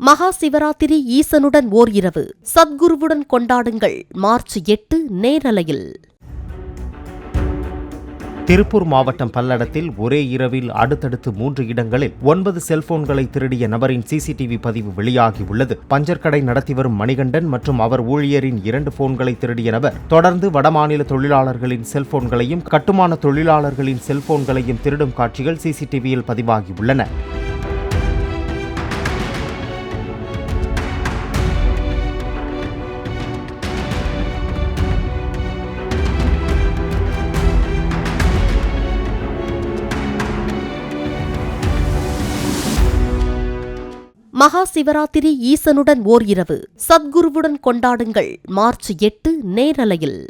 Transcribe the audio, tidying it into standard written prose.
மகா சிவராத்திரி ஈசனுடன் ஓர் இரவு சத்குருவுடன் கொண்டாடுங்கள். மார்ச் 8 நேரலையில். திருப்பூர் மாவட்டம் பல்லடத்தில் ஒரே இரவில் அடுத்தடுத்து 3 இடங்களில் 9 செல்போன்களை திருடிய நபரின் சிசிடிவி பதிவு வெளியாகியுள்ளது. பஞ்சர் கடை நடத்தி வரும் மணிகண்டன் மற்றும் அவர் ஊழியரின் 2 போன்களை திருடிய நபர் தொடர்ந்து வடமாநில தொழிலாளர்களின் செல்போன்களையும் கட்டுமான தொழிலாளர்களின் செல்போன்களையும் திருடும் காட்சிகள் சிசிடிவியில் பதிவாகியுள்ளன. மகா சிவராத்திரி ஈசனுடன் ஓர் இரவு சத்குருவுடன் கொண்டாடுங்கள். மார்ச் 8 நேரலையில்.